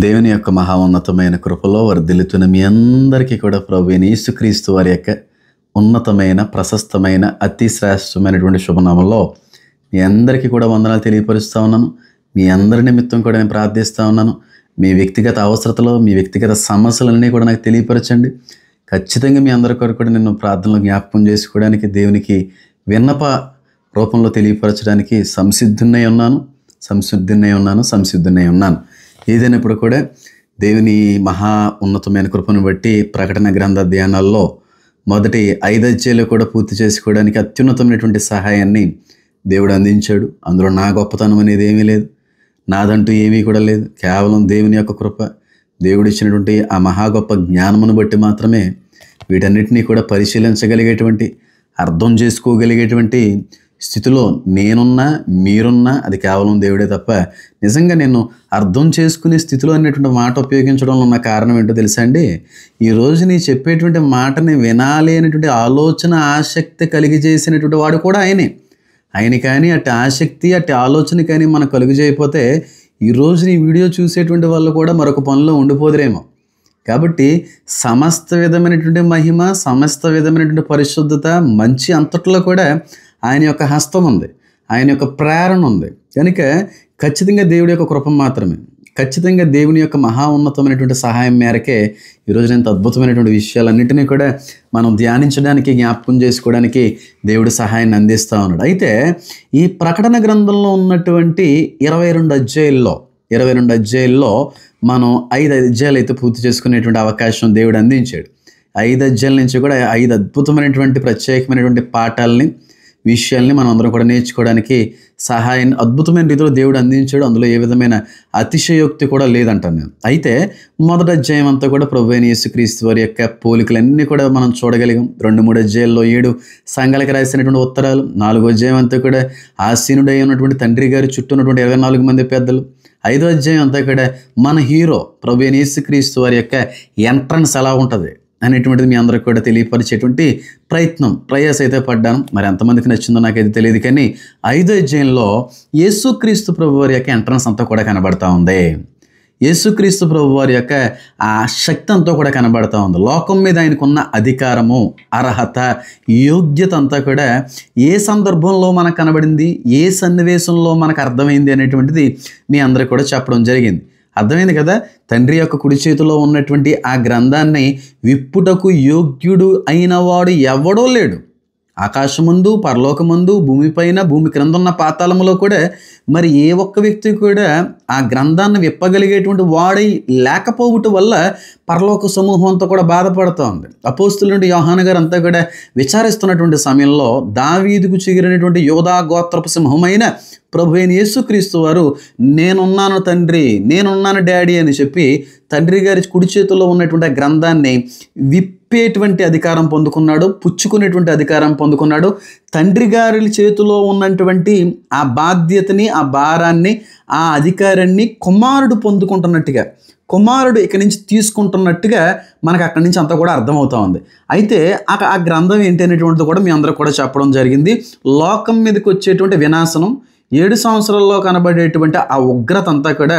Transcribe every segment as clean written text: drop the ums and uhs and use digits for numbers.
దేవుని యొక్క మహా ఉన్నతమైన కృపలో వర్ధిల్లుతున్న మీ అందరికీ కూడా ప్రభువైన యేసుక్రీస్తు వారి యొక్క ఉన్నతమైన ప్రశస్తమైన అతి శ్రేష్టమైనటువంటి శుభనామంలో మీ అందరికీ కూడా వందనాలు తెలియపరుస్తూ ఉన్నాను. మీ అందరి నిమిత్తం కూడా నేను ప్రార్థిస్తూ ఉన్నాను. మీ వ్యక్తిగత అవసరతలో మీ వ్యక్తిగత సమస్యలన్నీ కూడా నాకు తెలియపరచండి. ఖచ్చితంగా మీ అందరి కొరకు కూడా నేను ప్రార్థనలో జ్ఞాపకం చేసుకోవడానికి, దేవునికి విన్నప రూపంలో తెలియపరచడానికి సంసిద్ధున్నై ఉన్నాను. ఏదైనప్పుడు కూడా దేవుని మహా ఉన్నతమైన కృపను బట్టి ప్రకటన గ్రంథ ధ్యానాల్లో మొదటి 5 అధ్యాయాలు కూడా పూర్తి చేసుకోవడానికి అత్యున్నతమైనటువంటి సహాయాన్ని దేవుడు అందించాడు. అందులో నా గొప్పతనం అనేది ఏమీ లేదు, నాదంటూ ఏమీ కూడా లేదు. కేవలం దేవుని యొక్క కృప, దేవుడు ఇచ్చినటువంటి ఆ మహా గొప్ప జ్ఞానమును బట్టి మాత్రమే వీటన్నిటినీ కూడా పరిశీలించగలిగేటువంటి, అర్థం చేసుకోగలిగేటువంటి స్థితిలో నేనున్నా, మీరున్నా అది కేవలం దేవుడే తప్ప, నిజంగా నేను అర్థం చేసుకునే స్థితిలో అనేటువంటి మాట ఉపయోగించడంలో ఉన్న కారణం ఏంటో తెలుసా అండి? ఈరోజు నీ చెప్పేటువంటి మాటని వినాలి అనేటువంటి ఆలోచన, ఆసక్తి కలిగి చేసినటువంటి వాడు కూడా ఆయన కానీ అట్టి ఆసక్తి, అట్టి ఆలోచన కానీ మనం కలుగు చేయకపోతే ఈరోజు నీ వీడియో చూసేటువంటి వాళ్ళు కూడా మరొక పనిలో ఉండిపోదురేమో. కాబట్టి సమస్త విధమైనటువంటి మహిమ, సమస్త విధమైనటువంటి పరిశుద్ధత, మంచి అంతట్లో కూడా ఆయన యొక్క హస్తం ఉంది, ఆయన యొక్క ప్రేరణ ఉంది. కనుక ఖచ్చితంగా దేవుడి యొక్క కృప మాత్రమే, ఖచ్చితంగా దేవుని యొక్క మహా ఉన్నతమైనటువంటి సహాయం మేరకే ఈరోజు ఇంత అద్భుతమైనటువంటి విషయాలన్నింటినీ కూడా మనం ధ్యానించడానికి, జ్ఞాపకం చేసుకోవడానికి దేవుడు సహాయాన్ని అందిస్తూ ఉన్నాడు. అయితే ఈ ప్రకటన గ్రంథంలో ఉన్నటువంటి 22 అధ్యాయాల్లో మనం 5 అధ్యాయాలు అయితే పూర్తి చేసుకునేటువంటి అవకాశం దేవుడు అందించాడు. 5 అధ్యాయాల నుంచి కూడా 5 అద్భుతమైనటువంటి ప్రత్యేకమైనటువంటి పాఠాలని, విషయాల్ని మనం అందరం కూడా నేర్చుకోవడానికి సహాయాన్ని అద్భుతమైన రీతిలో దేవుడు అందించాడు. అందులో ఏ విధమైన అతిశయోక్తి కూడా లేదంటాను నేను. అయితే మొదటి అధ్యాయం అంతా కూడా ప్రభువైన యేసుక్రీస్తు వారి యొక్క పోలికలన్నీ కూడా మనం చూడగలిగాం. 2-3 అధ్యాయాల్లో 7 సంఘాలకు రాసినటువంటి ఉత్తరాలు, 4వ అధ్యాయం అంతా కూడా ఆసీనుడై ఉన్నటువంటి తండ్రి గారి చుట్టూ ఉన్నటువంటి 24 మంది పెద్దలు, 5వ అధ్యాయం అంతా కూడా మన హీరో ప్రభువైన యేసుక్రీస్తు వారి యొక్క ఎంట్రన్స్ ఎలా ఉంటుంది అనేటువంటిది మీ అందరికి కూడా తెలియపరిచేటువంటి ప్రయాస అయితే పడ్డాను. మరి ఎంతమందికి నచ్చిందో నాకైతే తెలియదు, కానీ 5వ అధ్యాయంలో యేసుక్రీస్తు ప్రభు వారి యొక్క ఎంట్రన్స్ అంతా కూడా కనబడతా ఉంది. యేసుక్రీస్తు ప్రభు వారి యొక్క ఆ శక్తి అంతా కూడా కనబడతా ఉంది. లోకం మీద ఆయనకున్న అధికారము, అర్హత, యోగ్యత అంతా కూడా ఏ సందర్భంలో మనకు కనబడింది, ఏ సన్నివేశంలో మనకు అర్థమైంది అనేటువంటిది మీ అందరికి కూడా చెప్పడం జరిగింది. అర్థమైంది కదా? తండ్రి యొక్క కుడి చేతిలో ఉన్నటువంటి ఆ గ్రంథాన్ని విప్పుటకు యోగ్యుడు అయిన వాడు ఎవడో లేడు. ఆకాశమందు, పరలోకమందు, భూమిపైన, భూమి క్రింద ఉన్న పాతాళములో కూడా మరి ఏ ఒక్క వ్యక్తి కూడా ఆ గ్రంథాన్ని విప్పగలిగేటువంటి వాడై లేకపోవటం వల్ల పరలోక సమూహం అంతా కూడా బాధపడుతూ ఉంది. అపోస్తులుండి యోహాను గారు అంతా కూడా విచారిస్తున్నటువంటి సమయంలో దావీదుకు చెగిరినటువంటి యోధా గోత్రపు సింహమైన ప్రభువైన యేసుక్రీస్తు వారు నేనున్నాను తండ్రి, నేనున్నాను డాడీ అని చెప్పి తండ్రి గారి కుడి చేతిలో ఉన్నటువంటి ఆ గ్రంథాన్ని విప్పేటువంటి అధికారం పొందుకున్నాడు, పుచ్చుకునేటువంటి అధికారం పొందుకున్నాడు. తండ్రి గారి చేతిలో ఉన్నటువంటి ఆ బాధ్యతని, ఆ భారాన్ని, ఆ అధికారాన్ని కుమారుడు పొందుకుంటున్నట్టుగా, కుమారుడు ఇక్కడి నుంచి తీసుకుంటున్నట్టుగా మనకు అక్కడి నుంచి అంతా కూడా అర్థమవుతా ఉంది. అయితే ఆ గ్రంథం ఏంటి అనేటువంటిది కూడా మీ అందరూ కూడా చెప్పడం జరిగింది. లోకం మీదకి వచ్చేటువంటి వినాశనం, 7 సంవత్సరాల్లో కనబడేటువంటి ఆ ఉగ్రత అంతా కూడా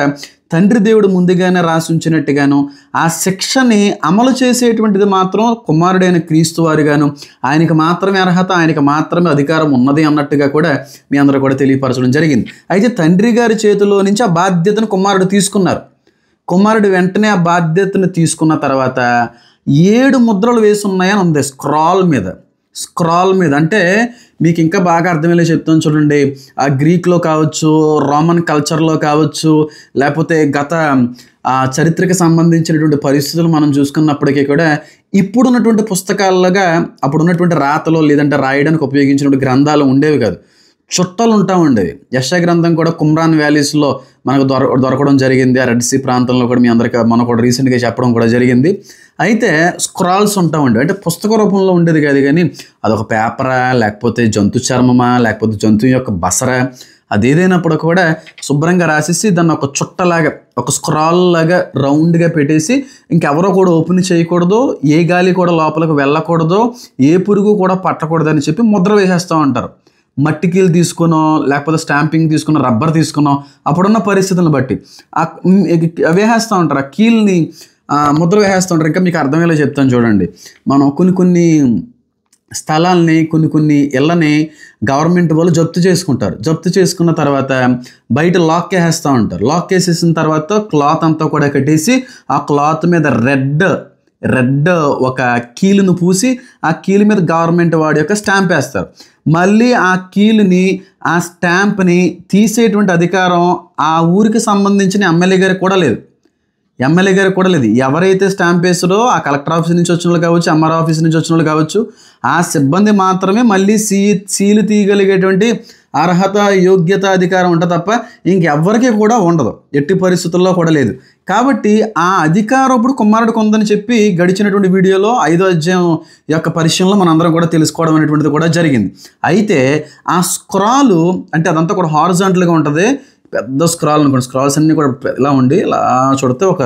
తండ్రి దేవుడు ముందుగానే రాసి ఉంచినట్టుగాను, ఆ శిక్షని అమలు చేసేటువంటిది మాత్రం కుమారుడైన క్రీస్తు వారుగాను, ఆయనకి మాత్రమే అర్హత, ఆయనకి మాత్రమే అధికారం ఉన్నది అన్నట్టుగా కూడా మీ అందరూ కూడా తెలియపరచడం జరిగింది. అయితే తండ్రి గారి చేతిలో నుంచి ఆ బాధ్యతను కుమారుడు తీసుకున్నారు. కుమారుడు వెంటనే ఆ బాధ్యతను తీసుకున్న తర్వాత 7 ముద్రలు వేసి ఉన్నాయని ఉంది స్క్రాల్ మీద. అంటే మీకు ఇంకా బాగా అర్థమయ్యేలా చెప్తాను చూడండి. ఆ గ్రీక్లో కావచ్చు, రోమన్ కల్చర్లో కావచ్చు, లేకపోతే గత చరిత్రకి సంబంధించినటువంటి పరిస్థితులు మనం చూసుకున్నప్పటికీ కూడా ఇప్పుడున్నటువంటి పుస్తకాలుగా అప్పుడున్నటువంటి రాతలో లేదంటే రాయడానికి ఉపయోగించినటువంటి గ్రంథాలు ఉండేవి కాదు, చుట్టలు ఉంటా ఉండేవి. యెషయా గ్రంథం కూడా కుమ్రాన్ వ్యాలీస్లో మనకు దొరకడం జరిగింది. ఆ రెడ్ సీ ప్రాంతంలో కూడా మీ అందరికీ మనం కూడా రీసెంట్గా చెప్పడం కూడా జరిగింది. అయితే స్క్రాల్స్ ఉంటా ఉండేవి, అంటే పుస్తక రూపంలో ఉండేది కాదు, కానీ అదొక పేపరా, లేకపోతే జంతు చర్మమా, లేకపోతే జంతువు యొక్క బసరా, అదేదైనప్పుడు కూడా శుభ్రంగా రాసేసి దాన్ని ఒక చుట్టలాగా, ఒక స్క్రాల్ లాగా రౌండ్గా పెట్టేసి ఇంకెవరో కూడా ఓపెన్ చేయకూడదు, ఏ గాలి కూడా లోపలికి వెళ్ళకూడదు, ఏ పురుగు కూడా పట్టకూడదు అని చెప్పి ముద్ర వేసేస్తూ ఉంటారు. మట్టి కీలు తీసుకునో లేకపోతే స్టాంపింగ్ తీసుకునో రబ్బర్ తీసుకునో అప్పుడున్న పరిస్థితులను బట్టి వేసేస్తూ ఉంటారు. ఆ కీల్ని ముద్ర వేసేస్తూ ఉంటారు. ఇంకా మీకు అర్థమయ్యేలా చెప్తాను చూడండి. మనం కొన్ని స్థలాల్ని కొన్ని ఇళ్ళని గవర్నమెంట్ వాళ్ళు జప్తు చేసుకుంటారు. జప్తు చేసుకున్న తర్వాత బయట లాక్ వేసేస్తూ ఉంటారు. లాక్ వేసేసిన తర్వాత క్లాత్ అంతా కూడా కట్టేసి ఆ క్లాత్ మీద రెడ్ ఒక కీలును పూసి ఆ కీలు మీద గవర్నమెంట్ వాడి యొక్క స్టాంప్ వేస్తారు. మళ్ళీ ఆ కీలుని ఆ స్టాంప్ని తీసేటువంటి అధికారం ఆ ఊరికి సంబంధించిన ఎమ్మెల్యే గారికి కూడా లేదు. ఎవరైతే స్టాంప్ వేస్తారో ఆ కలెక్టర్ ఆఫీస్ నుంచి వచ్చిన వాళ్ళు కావచ్చు, ఎంఆర్ ఆఫీస్ నుంచి వచ్చిన వాళ్ళు కావచ్చు, ఆ సిబ్బంది మాత్రమే మళ్ళీ సీలు తీయగలిగేటువంటి అర్హత, యోగ్యత, అధికారం ఉంటుంది తప్ప ఇంకెవ్వరికి కూడా ఉండదు, ఎట్టి పరిస్థితుల్లో కూడా లేదు. కాబట్టి ఆ అధికారం ఇప్పుడు కుమారుడికి ఉందని చెప్పి గడిచినటువంటి వీడియోలో 5వ అధ్యాయం యొక్క పరిచయంలో మనందరం కూడా తెలుసుకోవడం అనేటువంటిది కూడా జరిగింది. అయితే ఆ స్క్రాలు అంటే అదంతా కూడా హారిజాంటల్గా ఉంటుంది. పెద్ద స్క్రాల్ అనుకోండి, స్క్రాల్స్ అన్నీ కూడా ఇలా ఉండి ఇలా చూడితే ఒక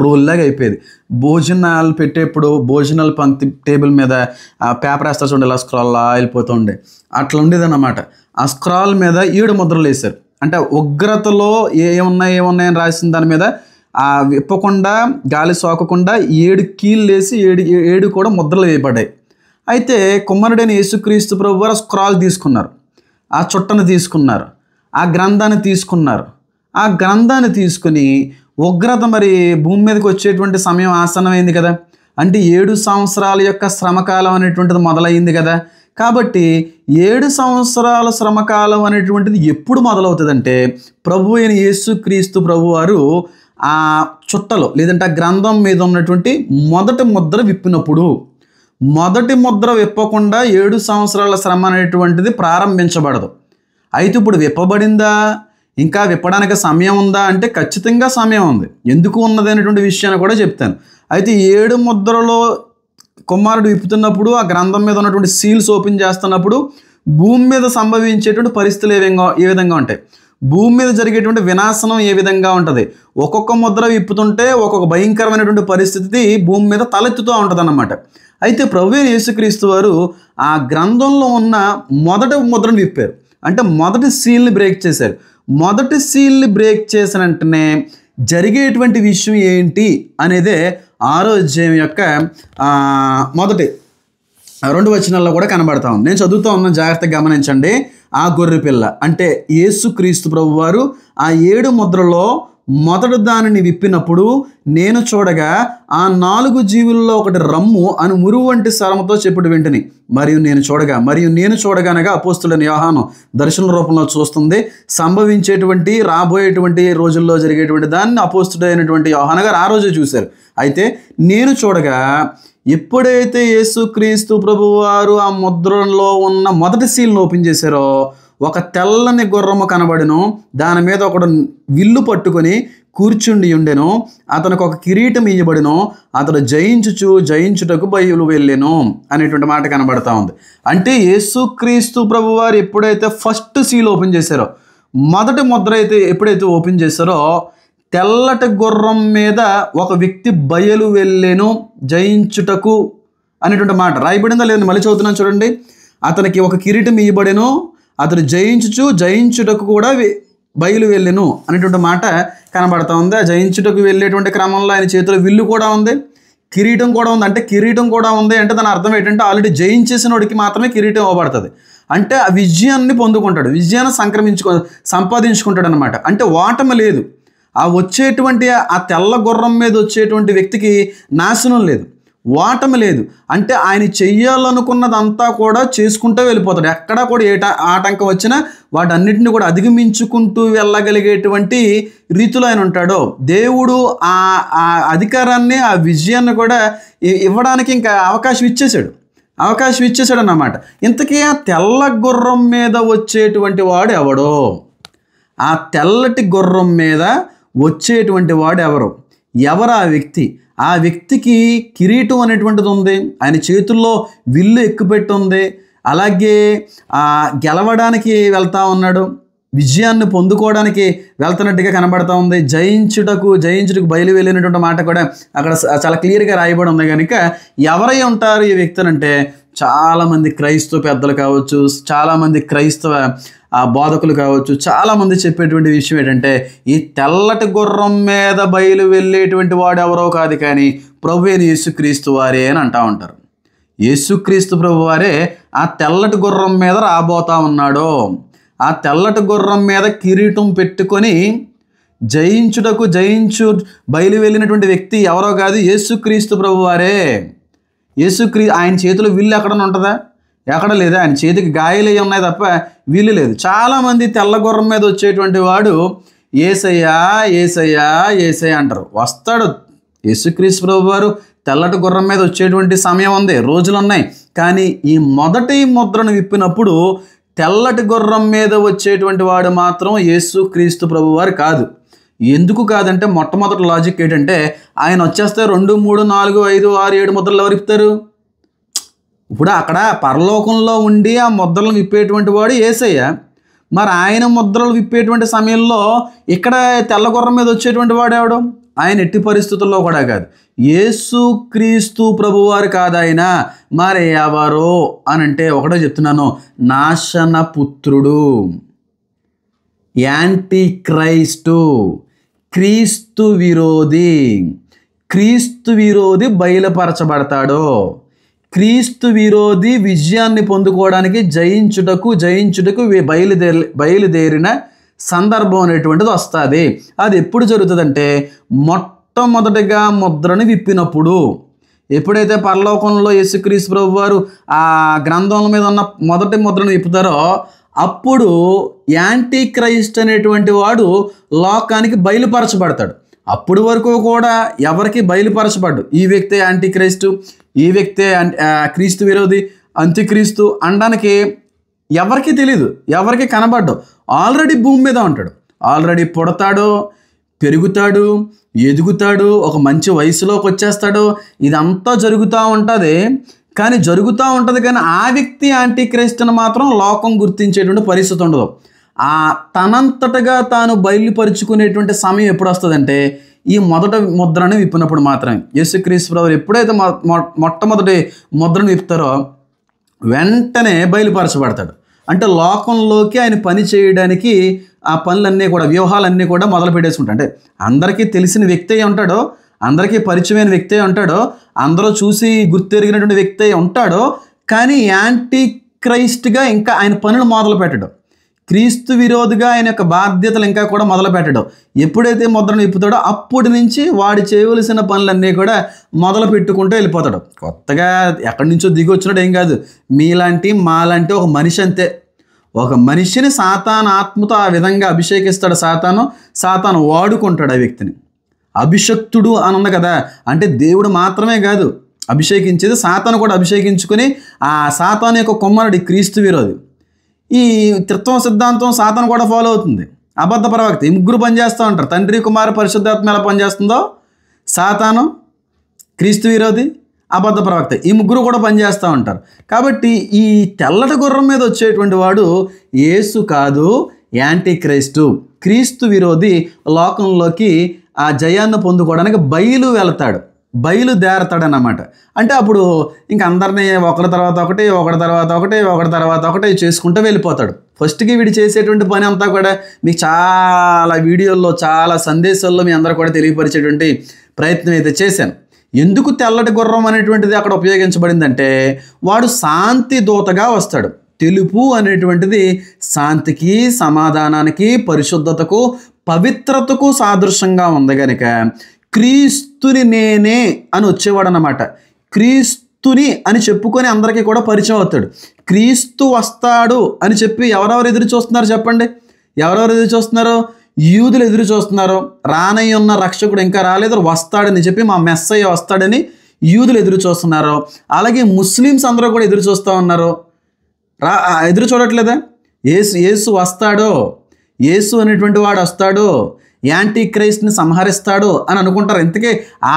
రోల్ లాగా అయిపోయేది. భోజనాలు పెట్టేప్పుడు భోజనాలు పంక్తి టేబుల్ మీద పేపర్ వేస్తారు చూడండి, ఇలా స్క్రాల్లా వెళ్ళిపోతూ ఉండే అట్లా ఉండేదన్నమాట. ఆ స్క్రాల్ మీద 7 ముద్రలు వేశారు. అంటే ఉగ్రతలో ఏమున్నాయని రాసిన దాని మీద విప్పకుండా గాలి సోకకుండా 7 కీళ్ళు వేసి 7 కూడా ముద్రలు వేయబడ్డాయి. అయితే కుమారుడైన యేసుక్రీస్తు ప్రభువు వారు స్క్రాల్ తీసుకున్నారు, ఆ చుట్టను తీసుకున్నారు, ఆ గ్రంథాన్ని తీసుకున్నారు. ఆ గ్రంథాన్ని తీసుకుని ఉగ్రత మరి భూమి మీదకి వచ్చేటువంటి సమయం ఆసన్నమైంది కదా, అంటే 7 సంవత్సరాల యొక్క శ్రమకాలం అనేటువంటిది మొదలైంది కదా. కాబట్టి 7 సంవత్సరాల శ్రమకాలం అనేటువంటిది ఎప్పుడు మొదలవుతుందంటే ప్రభు అయిన యేసుక్రీస్తు ప్రభువారు ఆ చుట్టలో లేదంటే ఆ గ్రంథం మీద ఉన్నటువంటి మొదటి ముద్ర విప్పినప్పుడు. మొదటి ముద్ర విప్పకుండా 7 సంవత్సరాల శ్రమ అనేటువంటిది ప్రారంభించబడదు. అయితే ఇప్పుడు విప్పబడిందా, ఇంకా విప్పడానికి సమయం ఉందా అంటే ఖచ్చితంగా సమయం ఉంది. ఎందుకు ఉన్నది అనేటువంటి విషయాన్ని కూడా చెప్తాను. అయితే 7 ముద్రలో కుమారుడు విప్పుతున్నప్పుడు ఆ గ్రంథం మీద ఉన్నటువంటి సీల్స్ ఓపెన్ చేస్తున్నప్పుడు భూమి మీద సంభవించేటువంటి పరిస్థితులు ఏ విధంగా ఉంటాయి, భూమి మీద జరిగేటువంటి వినాశనం ఏ విధంగా ఉంటుంది, ఒక్కొక్క ముద్ర విప్పుతుంటే ఒక్కొక్క భయంకరమైనటువంటి పరిస్థితి భూమి మీద తలెత్తుతూ ఉంటుంది అన్నమాట. అయితే ప్రభువైన యేసుక్రీస్తు వారు ఆ గ్రంథంలో ఉన్న మొదటి ముద్రను విప్పారు. అంటే మొదటి సీల్ని బ్రేక్ చేశారు. మొదటి సీల్ని బ్రేక్ చేసిన వెంటనే జరిగేటువంటి విషయం ఏంటి అనేదే 6వ అధ్యాయం యొక్క మొదటి 2 వచనాల్లో కూడా కనబడతా ఉంది. నేను చదువుతూ ఉన్నాను, జాగ్రత్తగా గమనించండి. ఆ గొర్రె పిల్ల అంటే యేసుక్రీస్తు ప్రభువారు ఆ 7 ముద్రలో మొదటి దానిని విప్పినప్పుడు నేను చూడగా ఆ 4 జీవుల్లో ఒకటి రమ్ము అని మురువు వంటి స్వరముతో చెప్పుడు వెంటనే మరియు నేను చూడగానగా అపోస్తులైన యోహాను దర్శన రూపంలో చూస్తుంది. సంభవించేటువంటి రాబోయేటువంటి రోజుల్లో జరిగేటువంటి దాన్ని అపోస్తుడైనటువంటి యోహాను గారు ఆ రోజే చూశారు. అయితే నేను చూడగా ఎప్పుడైతే యేసుక్రీస్తు ప్రభువారు ఆ ముద్రలో ఉన్న మొదటి సీల్ని ఓపెన్ చేశారో ఒక తెల్లని గుర్రము కనబడెను, దాని మీద ఒకడు విల్లు పట్టుకొని కూర్చుండి ఉండెను, అతనికి ఒక కిరీటం ఇయ్యబడెను, అతడు జయించుటకు బయలు వెళ్ళెను అనేటువంటి మాట కనబడతా ఉంది. అంటే యేసుక్రీస్తు ప్రభువారు ఎప్పుడైతే ఫస్ట్ సీల్ ఓపెన్ చేశారో, మొదటి ముద్ర అయితే ఎప్పుడైతే ఓపెన్ చేశారో తెల్లటి గుర్రం మీద ఒక వ్యక్తి బయలు వెళ్ళెను జయించుటకు అనేటువంటి మాట రాయబడిందా లేదని మళ్ళీ చదువుతున్నాను చూడండి. అతనికి ఒక కిరీటం ఇయ్యబడెను, అతడు జయించుటకు కూడా బయలు వెళ్ళెను అనేటువంటి మాట కనబడతా ఉంది. ఆ జయించుటకు వెళ్ళేటువంటి క్రమంలో ఆయన చేతిలో విల్లు కూడా ఉంది, కిరీటం కూడా ఉంది. అంటే కిరీటం కూడా ఉంది అంటే దాని అర్థం ఏంటంటే ఆల్రెడీ జయించేసిన వాడికి మాత్రమే కిరీటం ఇవ్వబడుతుంది. అంటే ఆ విజయాన్ని పొందుకుంటాడు, విజయాన్ని సంపాదించుకుంటాడు అనమాట. అంటే ఓటమి లేదు. ఆ వచ్చేటువంటి ఆ తెల్ల గుర్రం మీద వచ్చేటువంటి వ్యక్తికి నాశనం లేదు, ఓటమి లేదు. అంటే ఆయన చెయ్యాలనుకున్నదంతా కూడా చేసుకుంటూ వెళ్ళిపోతాడు. ఎక్కడా కూడా ఏ ఆటంకం వచ్చినా వాటన్నిటిని కూడా అధిగమించుకుంటూ వెళ్ళగలిగేటువంటి రీతిలో ఆయన ఉంటాడు. దేవుడు ఆ అధికారాన్ని ఆ విజయాన్ని కూడా ఇవ్వడానికి ఇంకా అవకాశం ఇచ్చేసాడు అన్నమాట. ఇంతకీ ఆ తెల్ల గుర్రం మీద వచ్చేటువంటి వాడు ఎవడో, ఆ తెల్లటి గుర్రం మీద వచ్చేటువంటి వాడు ఎవరు ఆ వ్యక్తి? ఆ వ్యక్తికి కిరీటం అనేటువంటిది ఉంది, ఆయన చేతుల్లో విల్లు ఎక్కుపెట్టి ఉంది, అలాగే గెలవడానికి వెళ్తా ఉన్నాడు, విజయాన్ని పొందుకోవడానికి వెళ్తున్నట్టుగా కనబడతా ఉంది. జయించుటకు బయలు వెళ్ళినటువంటి మాట కూడా అక్కడ చాలా క్లియర్గా రాయబడి ఉంది. కనుక ఎవరై ఉంటారు ఈ వ్యక్తి అంటే చాలామంది క్రైస్తవ పెద్దలు కావచ్చు, చాలామంది క్రైస్తవ బోధకులు కావచ్చు, చాలామంది చెప్పేటువంటి విషయం ఏంటంటే ఈ తెల్లటి గుర్రం మీద బయలు వెళ్ళేటువంటి వాడు ఎవరో కాదు కానీ ప్రభువైన యేసుక్రీస్తు వారే అని అంటూ ఉంటారు. యేసుక్రీస్తు ప్రభు వారే ఆ తెల్లటి గుర్రం మీద రాబోతా ఉన్నాడు. ఆ తెల్లటి గుర్రం మీద కిరీటం పెట్టుకొని జయించు బయలు వెళ్ళినటువంటి వ్యక్తి ఎవరో కాదు, యేసుక్రీస్తు ప్రభు వారే. ఆయన చేతిలో విల్లు ఎక్కడన్నా ఉంటుందా? ఎక్కడ లేదా. ఆయన చేతికి గాయాలు ఉన్నాయి తప్ప విల్లు లేదు. చాలామంది తెల్ల గుర్రం మీద వచ్చేటువంటి వాడు యేసయ్యా యేసయ్యా యేసయ్యా అంటారు. వస్తాడు యేసుక్రీస్తు ప్రభు వారు తెల్లటి గుర్రం మీద వచ్చేటువంటి సమయం ఉంది, రోజులు ఉన్నాయి. కానీ ఈ మొదటి ముద్రను విప్పినప్పుడు తెల్లటి గుర్రం మీద వచ్చేటువంటి వాడు మాత్రం యేసుక్రీస్తు ప్రభు వారు కాదు. ఎందుకు కాదంటే మొట్టమొదటి లాజిక్ ఏంటంటే ఆయన వచ్చేస్తే 2, 3, 4, 5, 6, 7 ముద్రలు ఎవరు విప్పుతారు? ఇప్పుడు అక్కడ పరలోకంలో ఉండి ఆ ముద్రలను విప్పేటువంటి వాడు యేసయ్య. మరి ఆయన ముద్రలు విప్పేటువంటి సమయంలో ఇక్కడ తెల్ల గుర్రం మీద వచ్చేటువంటి వాడు ఎవడు? ఆయన ఎట్టి పరిస్థితుల్లో కూడా కాదు. యేసుక్రీస్తు ప్రభువారు కాదు ఆయన. మరి ఎవరో అని అంటే ఒకటే చెప్తున్నాను, నాశన పుత్రుడు, యాంటీ క్రైస్టు, క్రీస్తు విరోధి బయలుపరచబడతాడు. క్రీస్తు విరోధి విజయాన్ని పొందుకోవడానికి జయించుటకు బయలుదేరిన సందర్భం అనేటువంటిది వస్తుంది. అది ఎప్పుడు జరుగుతుందంటే మొట్టమొదటిగా ముద్రను విప్పినప్పుడు. ఎప్పుడైతే పరలోకంలో యేసుక్రీస్తు ప్రభు వారు ఆ గ్రంథం మీద ఉన్న మొదటి ముద్రను విప్పుతారో అప్పుడు యాంటీ క్రైస్ట్ అనేటువంటి వాడు లోకానికి బయలుపరచబడతాడు. అప్పుడు వరకు కూడా ఎవరికి బయలుపరచబడ్డు ఈ వ్యక్తే యాంటీ క్రైస్టు, ఈ వ్యక్తే క్రీస్తు విరోధి, అంత్యక్రీస్తు అనడానికి ఎవరికి తెలీదు, ఎవరికి కనబడ్డు. ఆల్రెడీ భూమి మీద ఉంటాడు, ఆల్రెడీ పుడతాడు, పెరుగుతాడు, ఎదుగుతాడు, ఒక మంచి వయసులోకి వచ్చేస్తాడు. ఇదంతా జరుగుతూ ఉంటుంది. కానీ ఆ వ్యక్తి యాంటీ క్రైస్తుని మాత్రం లోకం గుర్తించేటువంటి పరిస్థితి ఉండదు. తనంతటగా తాను బయలుపరుచుకునేటువంటి సమయం ఎప్పుడు వస్తుందంటే ఈ మొదటి ముద్రను విప్పినప్పుడు మాత్రమే. యేసుక్రీస్తు ప్రభువు ఎప్పుడైతే మొట్టమొదటి ముద్రను విప్పుతారో వెంటనే బయలుపరచబడతాడు. అంటే లోకంలోకి ఆయన పని చేయడానికి ఆ పనులన్నీ కూడా, వ్యూహాలన్నీ కూడా మొదలు పెట్టేసుకుంటాడు. అంటే అందరికీ తెలిసిన వ్యక్తి అయి ఉంటాడో, అందరికీ పరిచయమైన వ్యక్తి అయి ఉంటాడో, అందరూ చూసి గుర్తెరిగినటువంటి వ్యక్తి అయి ఉంటాడో, కానీ యాంటీ క్రైస్ట్గా ఇంకా ఆయన పనులు మొదలు పెట్టడం, క్రీస్తు విరోధిగా ఆయన యొక్క బాధ్యతలు ఇంకా కూడా మొదలు పెట్టడం. ఎప్పుడైతే ముద్రను విప్పుతాడో అప్పటి నుంచి వాడు చేయవలసిన పనులన్నీ కూడా మొదలు పెట్టుకుంటూ వెళ్ళిపోతాడు. కొత్తగా ఎక్కడి నుంచో దిగి వచ్చినట్టు ఏం కాదు. మాలాంటి ఒక మనిషి అంతే. ఒక మనిషిని సాతాను ఆత్మతో ఆ విధంగా అభిషేకిస్తాడు. సాతాను వాడుకుంటాడు ఆ వ్యక్తిని. అభిషక్తుడు అని ఉంది కదా, అంటే దేవుడు మాత్రమే కాదు అభిషేకించేది, సాతాను కూడా అభిషేకించుకొని ఆ సాతాను యొక్క కుమారుడు క్రీస్తు విరోధి. ఈ త్రిత్వం సిద్ధాంతం సాతాను కూడా ఫాలో అవుతుంది. అబద్ధ ప్రవక్త, ఈ ముగ్గురు పనిచేస్తూ ఉంటారు. తండ్రి, కుమారు, పరిశుద్ధాత్మ ఎలా పనిచేస్తుందో సాతాను, క్రీస్తు విరోధి, అబద్ధ ప్రవక్త, ఈ ముగ్గురు కూడా పనిచేస్తూ ఉంటారు. కాబట్టి ఈ తెల్లటి గుర్రం మీద వచ్చేటువంటి వాడు యేసు కాదు, యాంటీ క్రైస్టు, క్రీస్తు విరోధి. లోకంలోకి ఆ జయాన్ని పొందుకోవడానికి బయలుదేరతాడన్నమాట. అంటే అప్పుడు ఇంక అందరినీ ఒకరి తర్వాత ఒకటి చేసుకుంటూ వెళ్ళిపోతాడు. ఫస్ట్కి వీడు చేసేటువంటి పని అంతా కూడా మీకు చాలా వీడియోల్లో, చాలా సందేశాల్లో మీ అందరూ కూడా తెలియపరిచేటువంటి ప్రయత్నం అయితే చేశాను. ఎందుకు తెల్లటి గుర్రం అనేటువంటిది అక్కడ ఉపయోగించబడిందంటే వాడు శాంతి దూతగా వస్తాడు. తెలుపు అనేటువంటిది శాంతికి, సమాధానానికి, పరిశుద్ధతకు, పవిత్రతకు సాదృశ్యంగా ఉంది కనుక క్రీస్తుని నేనే అని వచ్చేవాడు అన్నమాట. క్రీస్తుని అని చెప్పుకొని అందరికీ కూడా పరిచయం అవుతాడు. క్రీస్తు వస్తాడు అని చెప్పి ఎవరెవరు ఎదురు చూస్తున్నారు చెప్పండి? ఎవరెవరు ఎదురు చూస్తున్నారు? యూదులు ఎదురు చూస్తున్నారు. రానయ్య ఉన్న రక్షకుడు ఇంకా రాలేదు, వస్తాడని చెప్పి మా మెస్సయ్య వస్తాడని యూదులు ఎదురు చూస్తున్నారు. అలాగే ముస్లిమ్స్ అందరూ కూడా ఎదురు చూస్తూ ఉన్నారు. ఎదురు చూడట్లేదా? యేసు వస్తాడో, యేసు అనేటువంటి వాడు వస్తాడో, యాంటీ క్రైస్ట్ని సంహరిస్తాడు అని అనుకుంటారు. ఇంతకీ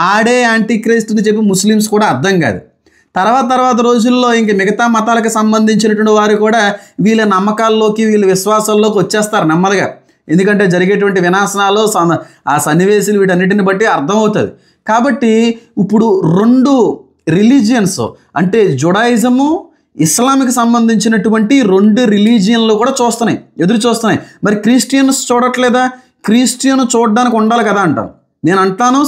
ఆడే యాంటీ క్రైస్ట్ని చెప్పి ముస్లిమ్స్ కూడా అర్థం కాదు. తర్వాత రోజుల్లో ఇంక మిగతా మతాలకు సంబంధించినటువంటి వారు కూడా వీళ్ళ నమ్మకాల్లోకి, వీళ్ళ విశ్వాసాల్లోకి వచ్చేస్తారు నెమ్మదిగా. ఎందుకంటే జరిగేటువంటి వినాశనాలు, ఆ సన్నివేశాలు వీటన్నిటిని బట్టి అర్థమవుతుంది. కాబట్టి ఇప్పుడు రెండు రిలీజియన్స్ అంటే జుడాయిజము, ఇస్లాంకి సంబంధించినటువంటి 2 రిలీజియన్లు కూడా ఎదురు చూస్తున్నాయి. మరి క్రిస్టియన్స్ చూడట్లేదా? క్రిస్టియన్ చూడడానికి ఉండాలి కదా అంటాను. నేను అంటాను,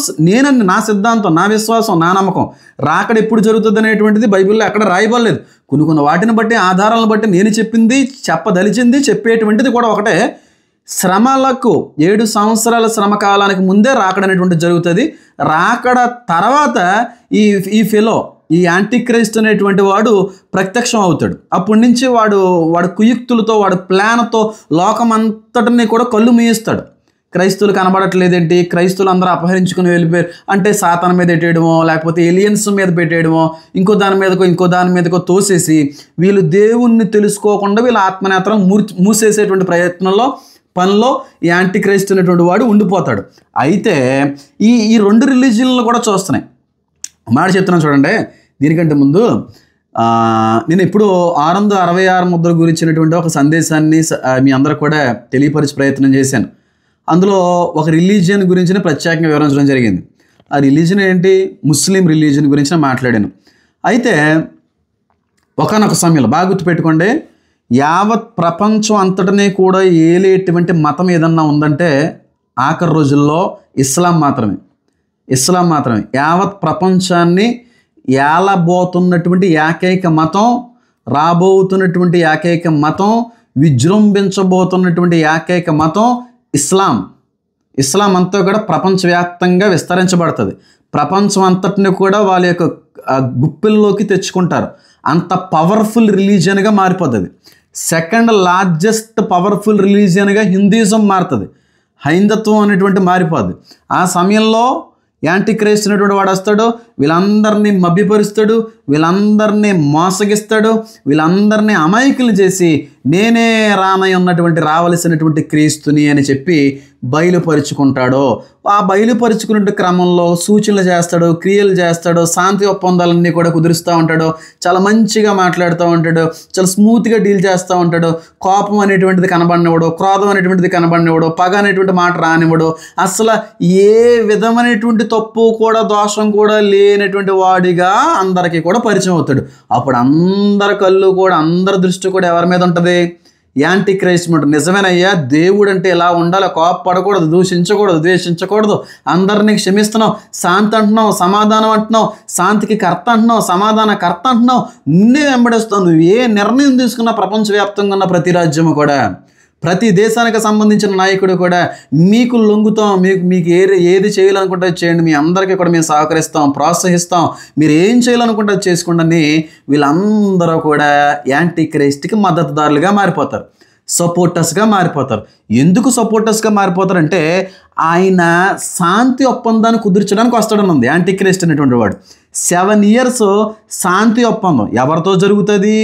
నా సిద్ధాంతం, నా విశ్వాసం, నా నమ్మకం, రాకడ ఎప్పుడు జరుగుతుంది అనేటువంటిది బైబిల్లో ఎక్కడ రాయబడలేదు. కొన్ని వాటిని బట్టి, ఆధారాలను బట్టి నేను చెప్పింది, చెప్పదలిచింది, చెప్పేటువంటిది కూడా ఒకటే. శ్రమలకు 7 సంవత్సరాల శ్రమ కాలానికి ముందే రాకడ అనేటువంటిది జరుగుతుంది. రాకడ తర్వాత ఈ ఫెలో, ఈ యాంటీక్రైస్ట్ అనేటువంటి వాడు ప్రత్యక్షం అవుతాడు. అప్పటి నుంచి వాడు కుయుక్తులతో, వాడు ప్లాన్తో లోకమంతటిని కూడా కళ్ళు మూయిస్తాడు. క్రైస్తవులు కనబడట్లేదేంటి, క్రైస్తవులు అందరూ అపహరించుకుని వెళ్ళిపోయారు అంటే సాతాను మీద పెట్టేయడమో, లేకపోతే ఏలియన్స్ మీద పెట్టేయడమో, ఇంకో దాని మీదకో తోసేసి వీళ్ళు దేవుణ్ణి తెలుసుకోకుండా వీళ్ళ ఆత్మనేత్రం మూసేసేటువంటి పనిలో ఈ యాంటీక్రైస్ట్ అనేటువంటి వాడు ఉండిపోతాడు. అయితే ఈ 2 రిలీజియన్లు కూడా చూస్తున్నాయి. మాట చెప్తున్నాను చూడండి. దీనికంటే ముందు నేను ఇప్పుడు 666 ముద్ర గురించినటువంటి ఒక సందేశాన్ని మీ అందరూ కూడా తెలియపరిచే ప్రయత్నం చేశాను. అందులో ఒక రిలీజియన్ గురించి ప్రత్యేకంగా వివరించడం జరిగింది. ఆ రిలీజియన్ ఏంటి? ముస్లిం రిలీజియన్ గురించి మాట్లాడాను. అయితే ఒకానొక సమయంలో బాగా గుర్తుపెట్టుకోండి, యావత్ ప్రపంచం అంతటనే కూడా ఏలేటువంటి మతం ఏదన్నా ఉందంటే ఆఖరి రోజుల్లో ఇస్లాం మాత్రమే. యావత్ ప్రపంచాన్ని ఏలబోతున్నటువంటి ఏకైక మతం, రాబోతున్నటువంటి ఏకైక మతం, విజృంభించబోతున్నటువంటి ఏకైక మతం ఇస్లాం అంతా కూడా ప్రపంచవ్యాప్తంగా విస్తరించబడుతుంది. ప్రపంచం అంతటిని కూడా వాళ్ళ యొక్క గుప్పిల్లోకి తెచ్చుకుంటారు. అంత పవర్ఫుల్ రిలీజియన్గా మారిపోతుంది. సెకండ్ లార్జెస్ట్ పవర్ఫుల్ రిలీజియన్గా హిందూయిజం మారుతుంది. హైందత్వం అనేటువంటి మారిపోద్ది. ఆ సమయంలో యాంటీక్రైస్ట్ అనేటువంటి వాడు వస్తాడు, వీళ్ళందరినీ మభ్యపరుస్తాడు, వీళ్ళందరినీ మోసగిస్తాడు, వీళ్ళందరినీ అమాయకులు చేసి నేనే రావలసినటువంటి క్రీస్తుని అని చెప్పి బయలుపరుచుకుంటాడు. ఆ బయలుపరుచుకునే క్రమంలో సూచనలు చేస్తాడు, క్రియలు చేస్తాడు, శాంతి ఒప్పందాలన్నీ కూడా కుదురుస్తూ ఉంటాడు, చాలా మంచిగా మాట్లాడుతూ ఉంటాడు, చాలా స్మూత్గా డీల్ చేస్తూ ఉంటాడు. కోపం అనేటువంటిది కనబడినవాడు, క్రోధం అనేటువంటిది కనబడినవాడు, పగ అనేటువంటి మాట రానివాడు, అసలు ఏ విధమైనటువంటి తప్పు కూడా దోషం కూడా లేనటువంటి వాడిగా అందరికీ కూడా పరిచయం అవుతాడు. అప్పుడు అందరి కళ్ళు కూడా, అందరి దృష్టి కూడా ఎవరి మీద ఉంటుంది? యాంటీక్రైస్ట్ మీద. నిజమేనయ్యా, దేవుడు అంటే ఇలా ఉండాలి, కోపపడకూడదు, దూషించకూడదు, ద్వేషించకూడదు, అందరినీ క్షమిస్తున్నావు, శాంతి అంటున్నావు, సమాధానం అంటున్నావు, శాంతికి కర్త అంటున్నావు, సమాధాన కర్త అంటున్నావు, నిన్నే వెంబడిస్తావు. నువ్వు ఏ నిర్ణయం తీసుకున్నా ప్రపంచవ్యాప్తంగా ఉన్న ప్రతి రాజ్యము కూడా, ప్రతి దేశానికి సంబంధించిన నాయకుడు కూడా మీకు లొంగుతాం, మీకు ఏది చేయాలనుకుంటే చేయండి, మీ అందరికీ కూడా మేము సహకరిస్తాం, ప్రోత్సహిస్తాం, మీరు ఏం చేయాలనుకుంటే చేసుకోండి, వీళ్ళందరూ కూడా యాంటీక్రైస్ట్కి మద్దతుదారులుగా మారిపోతారు, సపోర్టర్స్గా మారిపోతారు. ఎందుకు సపోర్టర్స్గా మారిపోతారంటే ఆయన శాంతి ఒప్పందాన్ని కుదుర్చడానికి వస్తాడని ఉంది. యాంటీక్రైస్ట్ అనేటువంటి వాడు 7 years శాంతి ఒప్పందం ఎవరితో జరుగుతుంది?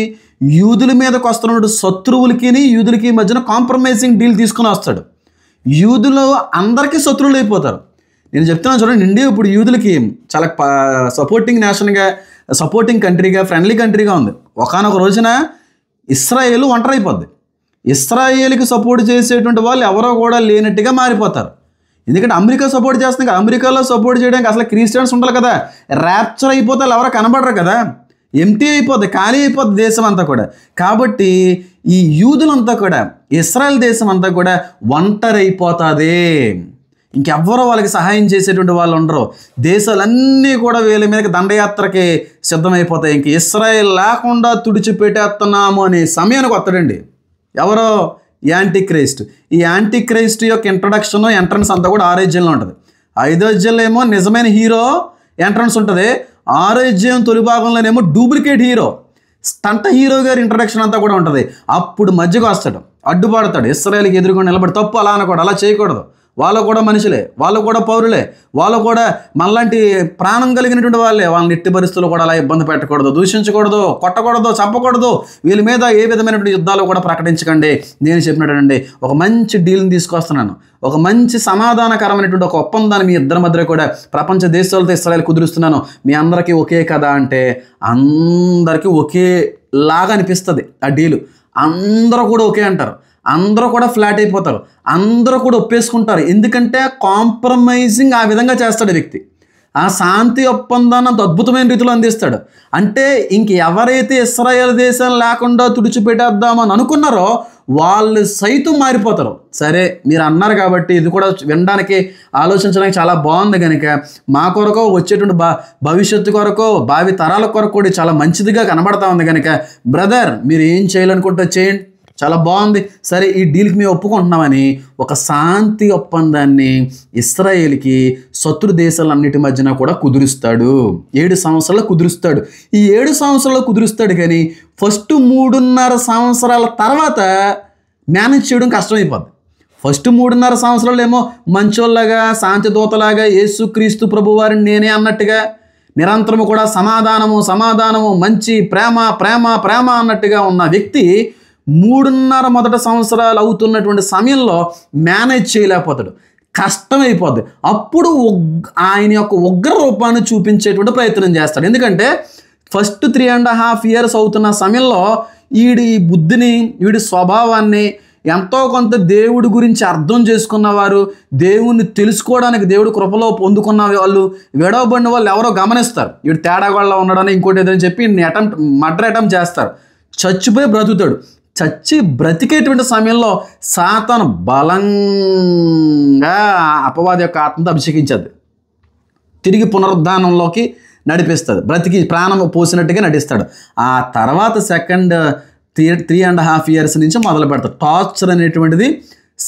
యూదుల మీదకి వస్తున్న శత్రువులకి యూదులకి మధ్యన కాంప్రమైజింగ్ డీల్ తీసుకుని వస్తాడు. యూదులు అందరికీ శత్రువులు అయిపోతారు. నేను చెప్తున్నాను చూడండి, ఇండియా ఇప్పుడు యూదులకి చాలా సపోర్టింగ్ కంట్రీగా, ఫ్రెండ్లీ కంట్రీగా ఉంది. ఒకానొక రోజున ఇస్రాయేల్ ఒంటరి అయిపోద్ది. ఇస్రాయేల్కి సపోర్ట్ చేసేటువంటి వాళ్ళు ఎవరో కూడా లేనట్టుగా మారిపోతారు. ఎందుకంటే అమెరికా సపోర్ట్ చేస్తుంది కదా, అమెరికాలో సపోర్ట్ చేయడానికి అసలు క్రిస్టియన్స్ ఉండాలి కదా. ర్యాప్చర్ అయిపోతే వాళ్ళు ఎవరో కనబడరు కదా, ఎంటీ అయిపోద్ది, ఖాళీ అయిపోద్ది దేశం అంతా కూడా. కాబట్టి ఈ యూదులంతా కూడా, ఇస్రాయల్ దేశం అంతా కూడా ఒంటరి అయిపోతుంది. ఇంకెవ్వరో వాళ్ళకి సహాయం చేసేటువంటి వాళ్ళు ఉండరు. దేశాలన్నీ కూడా వీళ్ళ మీదకి దండయాత్రకి సిద్ధమైపోతాయి. ఇంక ఇస్రాయల్ లేకుండా తుడిచిపెట్టేస్తున్నాము అనే సమయానికి వస్తాడండి ఎవరో? యాంటీక్రైస్ట్. ఈ యాంటీక్రైస్ట్ యొక్క ఇంట్రడక్షన్, ఎంట్రన్స్ అంతా కూడా 6వ అధ్యాయంలో ఉంటుంది. 5వ అధ్యాయంలో ఏమో నిజమైన హీరో ఎంట్రన్స్ ఉంటుంది. 6వ అధ్యాయం తొలి భాగంలోనేమో డూప్లికేట్ హీరో, స్టంట్ హీరో గారి ఇంట్రడక్షన్ అంతా కూడా ఉంటుంది. అప్పుడు మధ్యకు వస్తాడు, అడ్డుపడతాడు, ఇశ్రాయేలుకి ఎదురుకొని నిలబడి తప్పు అలా అనకూడదు, అలా చేయకూడదు, వాళ్ళు కూడా మనుషులే, వాళ్ళు కూడా పౌరులే, వాళ్ళు కూడా మనలాంటి ప్రాణం కలిగినటువంటి వాళ్ళే, వాళ్ళని ఎట్టి పరిస్థితుల్లో కూడా అలా ఇబ్బంది పెట్టకూడదు, దూషించకూడదు, కొట్టకూడదు, చంపకూడదు, వీళ్ళ మీద ఏ విధమైనటువంటి యుద్ధాలు కూడా ప్రకటించకండి. నేను చెప్పినట్టండి ఒక మంచి డీల్ని తీసుకొస్తున్నాను, ఒక మంచి సమాధానకరమైనటువంటి ఒక ఒప్పందాన్ని మీ ఇద్దరి మధ్య కూడా ప్రపంచ దేశాలతో ఇశ్రాయేలు కుదురుస్తున్నాను. మీ అందరికీ ఒకే కదా అంటే అందరికీ ఒకేలాగా అనిపిస్తుంది ఆ డీలు. అందరూ కూడా ఒకే అంటారు, అందరూ కూడా ఫ్లాట్ అయిపోతారు, అందరూ కూడా ఒప్పేసుకుంటారు. ఎందుకంటే కాంప్రమైజింగ్ ఆ విధంగా చేస్తాడు వ్యక్తి. ఆ శాంతి ఒప్పందాన్ని అంత అద్భుతమైన రీతిలో అందిస్తాడు. అంటే ఇంక ఎవరైతే ఇశ్రాయేల్ దేశం లేకుండా తుడిచిపెట్టేద్దామని అనుకున్నారో వాళ్ళు సైతం మారిపోతారు. సరే మీరు అన్నారు కాబట్టి ఇది కూడా వినడానికి ఆలోచించడానికి చాలా బాగుంది కనుక మా కొరకు వచ్చేటువంటి భవిష్యత్తు కొరకు భావి తరాల కొరకు కూడా చాలా మంచిదిగా కనబడతా ఉంది కనుక బ్రదర్ మీరు ఏం చేయాలనుకుంటే చేయండి, చాలా బాగుంది, సరే ఈ డీల్కి మేము ఒప్పుకుంటున్నామని ఒక శాంతి ఒప్పందాన్ని ఇశ్రాయేల్కి శత్రు దేశాలన్నిటి మధ్యన కూడా కుదురుస్తాడు. 7 సంవత్సరాలు కుదురుస్తాడు. ఈ 7 సంవత్సరాలు కుదురుస్తాడు కానీ ఫస్ట్ 3.5 సంవత్సరాల తర్వాత మేనేజ్ చేయడం కష్టమైపోద్ది. ఫస్ట్ 3.5 సంవత్సరాలు ఏమో మంచోళ్ళలాగా శాంతి దూతలాగా యేసుక్రీస్తు ప్రభు వారిని నేనే అన్నట్టుగా నిరంతరము కూడా సమాధానము మంచి ప్రేమ అన్నట్టుగా ఉన్న వ్యక్తి 3.5 మొదటి సంవత్సరాలు అవుతున్నటువంటి సమయంలో మేనేజ్ చేయలేకపోతాడు, కష్టమైపోద్ది. అప్పుడు ఆయన యొక్క ఉగ్ర రూపాన్ని చూపించేటువంటి ప్రయత్నం చేస్తాడు. ఎందుకంటే ఫస్ట్ 3.5 years అవుతున్న సమయంలో వీడి బుద్ధిని వీడి స్వభావాన్ని ఎంతో కొంత దేవుడి గురించి అర్థం చేసుకున్నవారు, దేవుణ్ణి తెలుసుకోవడానికి దేవుడి కృపలో పొందుకున్న వాళ్ళు, విడవబడిన వాళ్ళు ఎవరో గమనిస్తారు. వీడు తేడాగోళ్ళ ఉన్నాడని ఇంకోటి ఏదని చెప్పి మర్డర్ అటెంప్ట్ చేస్తారు. చచ్చిపోయి బ్రతుకుతాడు. చచ్చి బ్రతికేటువంటి సమయంలో సాతాను బలంగా అపవాది యొక్క ఆత్మతో అభిషేకించద్ది, తిరిగి పునరుద్ధానంలోకి నడిపిస్తుంది, బ్రతికి ప్రాణం పోసినట్టుగా నటిస్తాడు. ఆ తర్వాత సెకండ్ 3.5 years నుంచి మొదలు పెడతాడు. టార్చర్ అనేటువంటిది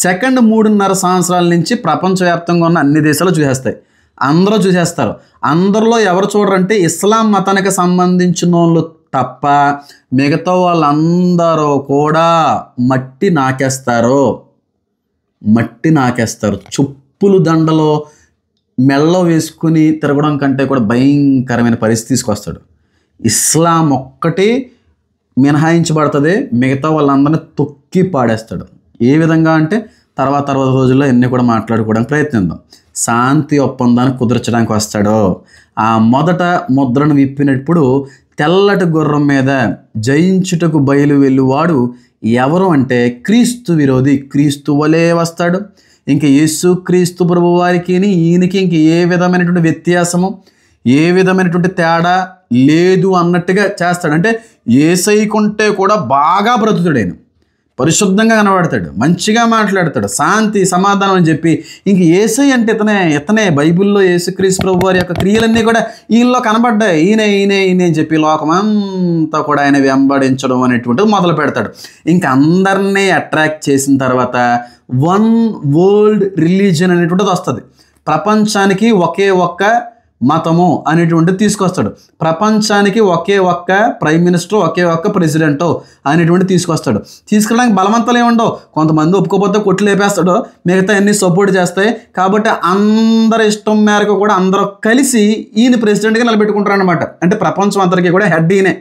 సెకండ్ 3.5 సంవత్సరాల నుంచి ప్రపంచవ్యాప్తంగా ఉన్న అన్ని దేశాలు చూసేస్తాయి. అందరూ చూసేస్తారు. అందరిలో ఎవరు చూడరంటే ఇస్లాం మతానికి సంబంధించిన వాళ్ళు తప్ప మిగతా వాళ్ళందరూ కూడా మట్టి నాకేస్తారు. చెప్పులు దండలో మెల్ల వేసుకుని తిరగడం కంటే కూడా భయంకరమైన పరిస్థితి తీసుకొస్తాడు. ఇస్లాం ఒక్కటి మినహాయించబడుతుంది, మిగతా వాళ్ళందరినీ తొక్కి పాడేస్తాడు. ఏ విధంగా అంటే తర్వాత రోజుల్లో ఎన్ని కూడా మాట్లాడుకోవడానికి ప్రయత్నిద్దాం. శాంతి ఒప్పందాన్ని కుదర్చడానికి వస్తాడో ఆ మొదట ముద్రను విప్పినప్పుడు తెల్లటి గుర్రం మీద జయించుటకు బయలు వెళ్ళువాడు ఎవరు అంటే క్రీస్తు విరోధి. క్రీస్తు వలే వస్తాడు. ఇంక యేసు క్రీస్తు ప్రభు వారికి ఈయనకి ఇంక ఏ విధమైనటువంటి వ్యత్యాసము ఏ విధమైనటువంటి తేడా లేదు అన్నట్టుగా చేస్తాడు. అంటే యేసయ్యకుంటే కూడా బాగా బ్రతుకుతాడు, ఆయన పరిశుద్ధంగా కనబడతాడు, మంచిగా మాట్లాడతాడు, శాంతి సమాధానం అని చెప్పి ఇంక యేసయ్య అంటే ఇతనే బైబిల్లో యేసుక్రీస్తు ప్రభు వారి యొక్క క్రియలన్నీ కూడా ఈయనలో కనబడ్డాయి. ఈయనే అని చెప్పి లోకమంతా కూడా ఆయన వెంబడించడం అనేటువంటిది మొదలు పెడతాడు. ఇంక అందరినీ అట్రాక్ట్ చేసిన తర్వాత వన్ వరల్డ్ రిలీజియన్ అనేటువంటిది వస్తుంది. ప్రపంచానికి ఒకే ఒక్క మతము అనేటువంటిది తీసుకొస్తాడు. ప్రపంచానికి ఒకే ఒక్క ప్రైమ్ మినిస్టర్, ఒకే ఒక్క ప్రెసిడెంట్ అనేటువంటి తీసుకొస్తాడు. తీసుకెళ్ళడానికి బలవంతాలు ఏముండవు. కొంతమంది ఒప్పుకోకపోతే కొట్లు లేపేస్తాడు, మిగతా అన్ని సపోర్ట్ చేస్తాయి. కాబట్టి అందరి ఇష్టం మేరకు కూడా అందరూ కలిసి ఈయన ప్రెసిడెంట్గా నిలబెట్టుకుంటారు అనమాట. అంటే ప్రపంచం అంతటికీ కూడా హెడ్ ఈయనే,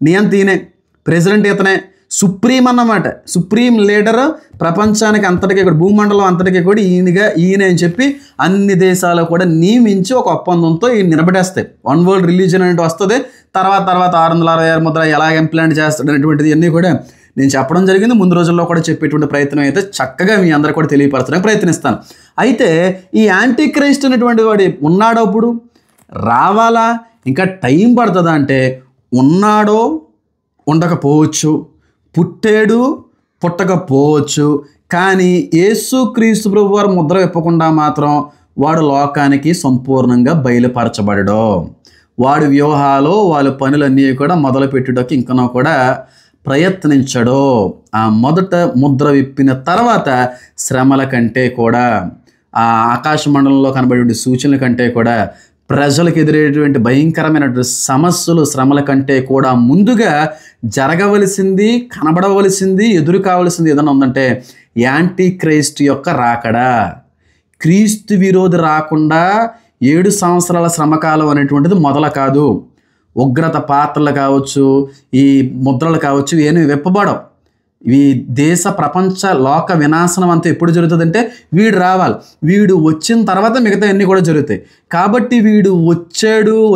నియంత ఈయనే, ప్రెసిడెంట్ ఇతనే, సుప్రీం అన్నమాట. సుప్రీం లీడర్ ప్రపంచానికి అంతటికీ కూడా భూమండలం అంతటికీ కూడా ఈయనే అని చెప్పి అన్ని దేశాలు కూడా నియమించి ఒక ఒప్పందంతో ఈయన నిలబడేస్తాయి. వన్ వరల్డ్ రిలీజియన్ అనేది వస్తుంది. తర్వాత 666 ముద్ర ఎలా ఇంప్లాంట్ చేస్తాడు అనేటువంటిది అన్నీ కూడా నేను చెప్పడం జరిగింది. ముందు రోజుల్లో కూడా చెప్పేటువంటి ప్రయత్నం అయితే చక్కగా మీ అందరూ కూడా తెలియపరచడానికి ప్రయత్నిస్తాను. అయితే ఈ యాంటీ క్రైస్ట్ అనేటువంటి వాడు ఉన్నాడో అప్పుడు రావాలా, ఇంకా టైం పడుతుందా అంటే ఉన్నాడో ఉండకపోవచ్చు, పుట్టాడు పుట్టకపోవచ్చు. కానీ యేసుక్రీస్తు ప్రభు వారు ముద్ర విప్పకుండా మాత్రం వాడు లోకానికి సంపూర్ణంగా బయలుపరచబడడు. వాడి వ్యూహాలు వాళ్ళ పనులన్నీ కూడా మొదలు పెట్టుటకు ఇంకనో కూడా ప్రయత్నించడు. ఆ మొదట ముద్ర విప్పిన తర్వాత శ్రమల కంటే కూడా, ఆ ఆకాశ మండలంలో కనబడే సూచనల కంటే కూడా, ప్రజలకు ఎదురేటువంటి భయంకరమైనటువంటి సమస్యలు శ్రమల కంటే కూడా ముందుగా జరగవలసింది, కనబడవలసింది, ఎదురు కావలసింది ఏదైనా ఉందంటే యాంటీ క్రైస్ట్ యొక్క రాకడా. క్రీస్తు విరోధి రాకుండా 7 సంవత్సరాల శ్రమకాలం అనేటువంటిది మొదలు కాదు. ఉగ్రత పాత్రలు కావచ్చు, ఈ ముద్రలు కావచ్చు, ఏమి విప్పబడవు. ఈ దేశ ప్రపంచ లోక వినాశనం అంతా ఎప్పుడు జరుగుతుందంటే వీడు రావాలి, వీడు వచ్చిన తర్వాత మిగతా అన్నీ కూడా జరుగుతాయి. కాబట్టి వీడు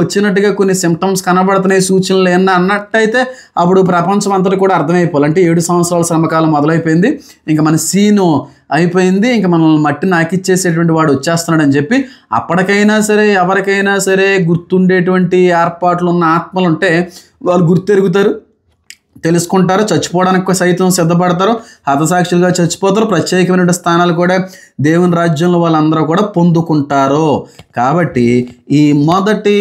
వచ్చినట్టుగా కొన్ని సిమ్టమ్స్ కనబడుతున్నాయి, సూచనలు ఏమన్నా అన్నట్టయితే అప్పుడు ప్రపంచం అంతటి కూడా అర్థమైపోవాలి. అంటే 7 సంవత్సరాల శ్రమకాలం మొదలైపోయింది, ఇంకా మన సీను అయిపోయింది, ఇంకా మనల్ని మట్టి నాకిచ్చేసేటువంటి వాడు వచ్చేస్తున్నాడు అని చెప్పి అప్పటికైనా సరే ఎవరికైనా సరే గుర్తుండేటువంటి ఏర్పాట్లు ఉన్న ఆత్మలు ఉంటే వాళ్ళు గుర్తెరుగుతారు, తెలుసుకుంటారు, చచ్చిపోవడానికి సైతం సిద్ధపడతారు, హతసాక్షులుగా చచ్చిపోతారు, ప్రత్యేకమైన స్థానాలు కూడా దేవుని రాజ్యంలో వాళ్ళందరూ కూడా పొందుకుంటారు. కాబట్టి ఈ మొదటి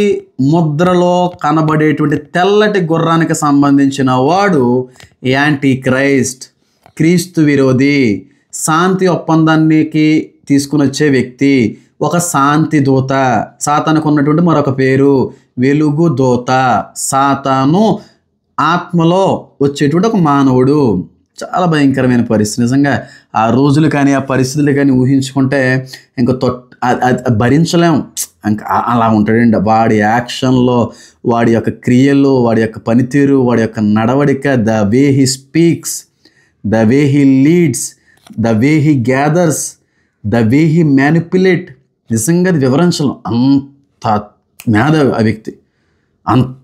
ముద్రలో కనబడేటువంటి తెల్లటి గుర్రానికి సంబంధించిన వాడు యాంటీ క్రైస్ట్, క్రీస్తు విరోధి, శాంతి ఒప్పందానికి తీసుకుని వచ్చే వ్యక్తి, ఒక శాంతి దూత. సాతానుకు ఉన్నటువంటి మరొక పేరు వెలుగు దూత. సాతాను ఆత్మలో వచ్చేటువంటి ఒక మానవుడు. చాలా భయంకరమైన పరిస్థితి. నిజంగా ఆ రోజులు కానీ ఆ పరిస్థితులు కానీ ఊహించుకుంటే ఇంకా భరించలేం. ఇంకా అలా ఉంటాడండి వాడి యాక్షన్లో, వాడి యొక్క క్రియల్లో, వాడి యొక్క పనితీరు, వాడి యొక్క నడవడిక, the way he speaks, the way he leads, the way he gathers, the way he manipulate. నిజంగా అది వివరించలేం. అంత మేధావి ఆ వ్యక్తి, అంత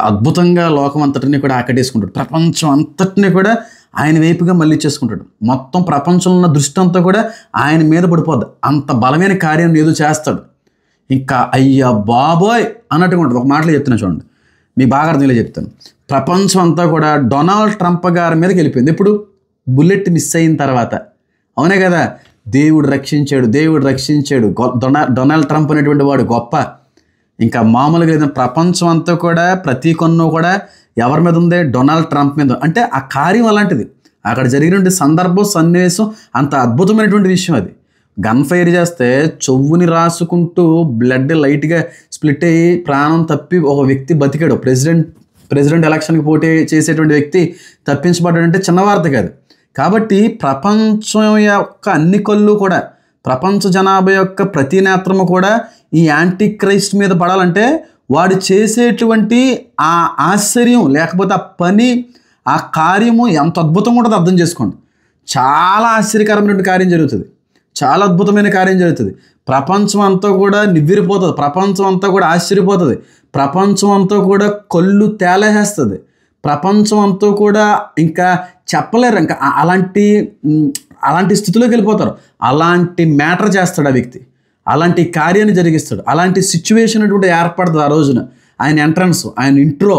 అద్భుతంగా లోకం అంతటిని కూడా ఆకటేసుకుంటాడు, ప్రపంచం అంతటిని కూడా ఆయన వైపుగా మళ్ళీ చేసుకుంటాడు. మొత్తం ప్రపంచంలో ఉన్న దృష్టి అంతా కూడా ఆయన మీద పడిపోద్ది. అంత బలమైన కార్యం ఏదో చేస్తాడు. ఇంకా అయ్యా బాబోయ్ అన్నట్టుగా ఉంటుంది. ఒక మాటలో చెప్తున్నా చూడండి, మీ బాగా అర్థంలో చెప్తాను. ప్రపంచం అంతా కూడా డొనాల్డ్ ట్రంప్ గారి మీదకి వెళ్ళిపోయింది. ఇప్పుడు బుల్లెట్ మిస్ అయిన తర్వాత. అవునే కదా, దేవుడు రక్షించాడు, దేవుడు రక్షించాడు, డొనాల్డ్ ట్రంప్ అనేటువంటి వాడు గొప్ప. ఇంకా మామూలుగా లేదని ప్రపంచం అంతా కూడా ప్రతి కొన్ను కూడా ఎవరి మీద ఉంది? డొనాల్డ్ ట్రంప్ మీద. అంటే ఆ కార్యం అలాంటిది. అక్కడ జరిగినటువంటి సందర్భం, సన్నివేశం అంత అద్భుతమైనటువంటి విషయం. అది గన్ ఫైర్ చేస్తే చెవుని రాసుకుంటూ బ్లడ్ లైట్గా స్ప్లిట్ అయ్యి ప్రాణం తప్పి ఒక వ్యక్తి బతికాడు. ప్రెసిడెంట్ ఎలక్షన్కి పోటీ చేసేటువంటి వ్యక్తి తప్పించబడ్డాడంటే చిన్న వార్త కాదు. కాబట్టి ప్రపంచం యొక్క అన్ని కళ్ళు కూడా, ప్రపంచ జనాభా యొక్క ప్రతి నేత్రము కూడా ఈ యాంటీ క్రైస్ట్ మీద పడాలంటే వాడు చేసేటువంటి ఆ ఆశ్చర్యం, లేకపోతే ఆ పని, ఆ కార్యము ఎంత అద్భుతంగా ఉంటుందో అర్థం చేసుకోండి. చాలా ఆశ్చర్యకరమైనటువంటి కార్యం జరుగుతుంది, చాలా అద్భుతమైన కార్యం జరుగుతుంది. ప్రపంచం అంతా కూడా నివ్విరిపోతుంది, ప్రపంచం అంతా కూడా ఆశ్చర్యపోతుంది, ప్రపంచం అంతా కూడా కళ్ళు తేలేసేస్తుంది, ప్రపంచం అంతా కూడా ఇంకా చెప్పలేరు. ఇంకా అలాంటి స్థితిలోకి వెళ్ళిపోతారు. అలాంటి మ్యాటర్ చేస్తాడు ఆ వ్యక్తి, అలాంటి కార్యాన్ని జరిగిస్తాడు, అలాంటి సిచ్యువేషన్ అటువంటి ఏర్పడుతుంది ఆ రోజున. ఆయన ఎంట్రన్స్, ఆయన ఇంట్రో,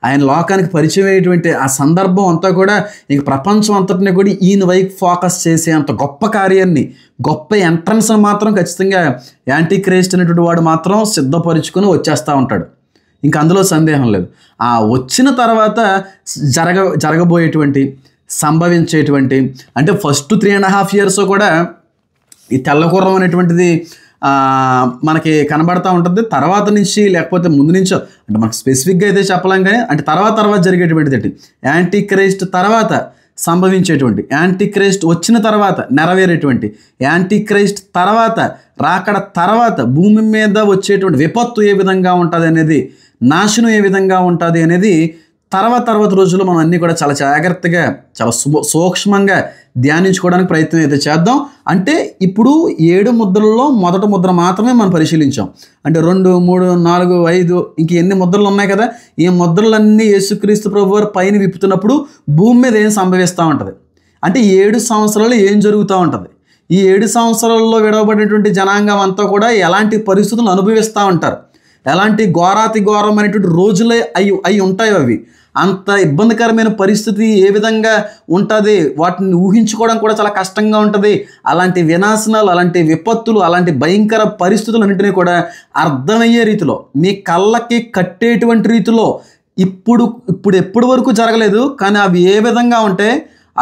ఆయన లోకానికి పరిచయం అయ్యేటువంటి ఆ సందర్భం అంతా కూడా ఇంక ప్రపంచం అంతటిని కూడా ఈయన వైపు ఫోకస్ చేసే అంత గొప్ప కార్యాన్ని, గొప్ప ఎంట్రన్స్ని మాత్రం ఖచ్చితంగా యాంటీ క్రైస్ట్ అనేటువంటి వాడు మాత్రం సిద్ధపరుచుకొని వచ్చేస్తూ ఉంటాడు. ఇంకా అందులో సందేహం లేదు. ఆ వచ్చిన తర్వాత జరగబోయేటువంటి, సంభవించేటువంటి, అంటే ఫస్ట్ 3.5 years కూడా ఈ తెల్లగుర్రం అనేటువంటిది మనకి కనబడతా ఉంటుంది. తర్వాత నుంచి లేకపోతే ముందు నుంచో, అంటే మనకు స్పెసిఫిక్గా అయితే చెప్పలేం కానీ, అంటే తర్వాత జరిగేటువంటిది యాంటీ క్రైస్ట్ తర్వాత సంభవించేటువంటి, యాంటీ క్రైస్ట్ వచ్చిన తర్వాత నెరవేరేటువంటి, యాంటీ క్రైస్ట్ తర్వాత రాకడ తర్వాత భూమి మీద వచ్చేటువంటి విపత్తు ఏ విధంగా ఉంటుంది అనేది, నాశనం ఏ విధంగా ఉంటుంది అనేది తర్వాత రోజుల్లో మనం అన్నీ కూడా చాలా జాగ్రత్తగా, చాలా సూక్ష్మంగా ధ్యానించుకోవడానికి ప్రయత్నం అయితే చేద్దాం. అంటే ఇప్పుడు 7 ముద్రల్లో మొదటి ముద్ర మాత్రమే మనం పరిశీలించాం. అంటే 2, 3, 4, 5 ఇంక ఎన్ని ముద్రలు ఉన్నాయి కదా, ఈ ముద్రలన్నీ యేసుక్రీస్తు ప్రభువారు పైన విప్పుతున్నప్పుడు భూమి మీద ఏం సంభవిస్తూ ఉంటుంది, అంటే 7 సంవత్సరాలు ఏం జరుగుతూ ఉంటుంది, ఈ 7 సంవత్సరాల్లో విడవబడినటువంటి జనాంగం అంతా కూడా ఎలాంటి పరిస్థితులను అనుభవిస్తూ ఉంటారు, ఎలాంటి ఘోరాతి ఘోరమైనటువంటి రోజులే అయి ఉంటాయో, అవి అంత ఇబ్బందికరమైన పరిస్థితి ఏ విధంగా ఉంటుంది, వాటిని ఊహించుకోవడం కూడా చాలా కష్టంగా ఉంటుంది. అలాంటి వినాశనాలు, అలాంటి విపత్తులు, అలాంటి భయంకర పరిస్థితులన్నింటినీ కూడా అర్థమయ్యే రీతిలో, మీ కళ్ళకి కట్టేటువంటి రీతిలో ఇప్పుడు ఎప్పటి వరకు జరగలేదు కానీ అవి ఏ విధంగా ఉంటే,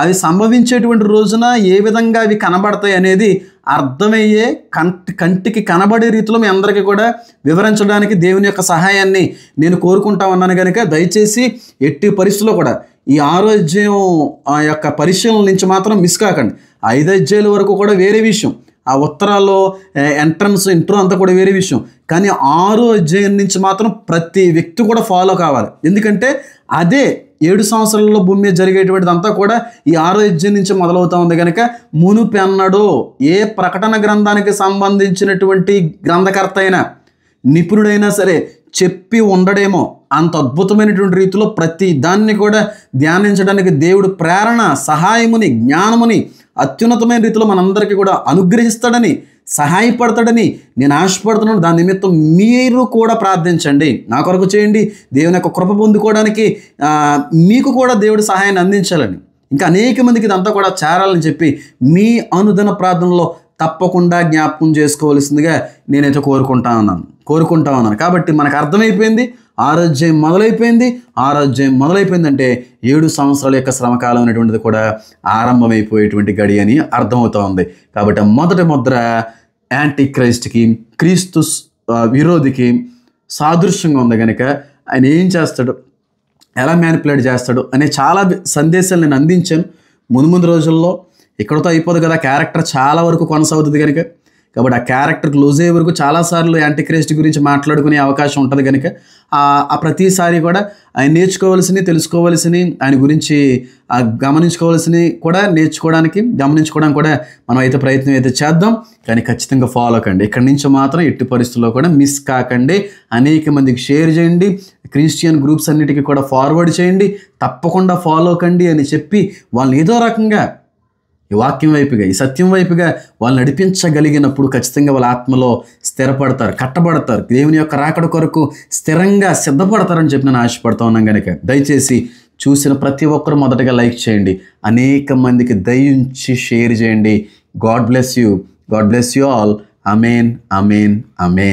అవి సంభవించేటువంటి రోజున ఏ విధంగా అవి కనబడతాయి అనేది అర్థమయ్యే, కంటికి కనబడే రీతిలో మీ అందరికీ కూడా వివరించడానికి దేవుని యొక్క సహాయాన్ని నేను కోరుకుంటా ఉన్నాను. కనుక దయచేసి ఎట్టి పరిస్థితుల్లో కూడా ఈ 6వ అధ్యాయం యొక్క పరిశీలన నుంచి మాత్రం మిస్ కాకండి. 5 అధ్యాయాల వరకు కూడా వేరే విషయం, ఆ ఉత్తరాల్లో ఎంట్రన్స్, ఇంట్రో అంతా కూడా వేరే విషయం. కానీ 6వ అధ్యాయం నుంచి మాత్రం ప్రతి వ్యక్తి కూడా ఫాలో కావాలి. ఎందుకంటే అదే 7 సంవత్సరాలలో భూమి మీద జరిగేటువంటిదంతా కూడా ఈ 6వ అధ్యాయం నుంచి మొదలవుతా ఉంది కనుక మునుపెన్నడూ ఏ ప్రకటన గ్రంథానికి సంబంధించినటువంటి గ్రంథకర్త అయినా నిపుణుడైనా సరే చెప్పి ఉండడేమో అంత అద్భుతమైనటువంటి రీతిలో ప్రతి దాన్ని కూడా ధ్యానించడానికి దేవుడు ప్రేరణ, సహాయముని, జ్ఞానముని అత్యున్నతమైన రీతిలో మనందరికీ కూడా అనుగ్రహిస్తాడని, సహాయపడతాడని నేను ఆశపడుతున్నాను. దాని నిమిత్తం మీరు కూడా ప్రార్థించండి, నా కొరకు చేయండి. దేవుని యొక్క కృప పొందుకోవడానికి మీకు కూడా దేవుడు సహాయాన్ని అందించాలని, ఇంకా అనేక మందికి ఇదంతా కూడా చేరాలని చెప్పి మీ అనుదిన ప్రార్థనలో తప్పకుండా జ్ఞాపకం చేసుకోవాల్సిందిగా నేనైతే కోరుకుంటా ఉన్నాను. కాబట్టి మనకు అర్థమైపోయింది, 6వ అధ్యాయం మొదలైపోయింది. 6వ అధ్యాయం మొదలైపోయిందంటే 7 సంవత్సరాల యొక్క శ్రమకాలం అనేటువంటిది కూడా ఆరంభమైపోయేటువంటి గడి అని అర్థమవుతూ ఉంది. కాబట్టి మొదటి ముద్ర యాంటీ క్రైస్ట్కి, క్రీస్తు విరోధికి సాదృశ్యంగా ఉంది కనుక ఆయన ఏం చేస్తాడు, ఎలా మ్యానిపులేట్ చేస్తాడు అనే చాలా సందేశాలు నేను అందించాను. ముందు రోజుల్లో ఇక్కడతో అయిపోదు కదా, క్యారెక్టర్ చాలా వరకు కొనసాగుతుంది కనుక. కాబట్టి ఆ క్యారెక్టర్ క్లోజ్ అయ్యే వరకు చాలాసార్లు యాంటీ క్రైస్ట్ గురించి మాట్లాడుకునే అవకాశం ఉంటుంది కనుక ఆ ప్రతిసారి కూడా ఆయన నేర్చుకోవాల్సినవి, తెలుసుకోవాల్సినవి, ఆయన గురించి గమనించుకోవాల్సినవి కూడా గమనించుకోవడానికి కూడా మనం అయితే ప్రయత్నం అయితే చేద్దాం. కానీ ఖచ్చితంగా ఫాలో కండి. ఇక్కడి నుంచి మాత్రం ఎట్టి పరిస్థితుల్లో కూడా మిస్ కాకండి. అనేక మందికి షేర్ చేయండి, క్రిస్టియన్ గ్రూప్స్ అన్నిటికీ కూడా ఫార్వర్డ్ చేయండి, తప్పకుండా ఫాలో కండి అని చెప్పి వాళ్ళని ఏదో రకంగా ఈ వాక్యం వైపుగా, ఈ సత్యం వైపుగా వాళ్ళు నడిపించగలిగినప్పుడు ఖచ్చితంగా వాళ్ళ ఆత్మలో స్థిరపడతారు, కట్టబడతారు, దేవుని యొక్క రాకడ కొరకు స్థిరంగా సిద్ధపడతారని చెప్పి నేను ఆశపడుతూ ఉన్నాను కనుక దయచేసి చూసిన ప్రతి ఒక్కరు మొదటగా లైక్ చేయండి, అనేక మందికి దయించి షేర్ చేయండి. God bless you all. Amen, amen, amen.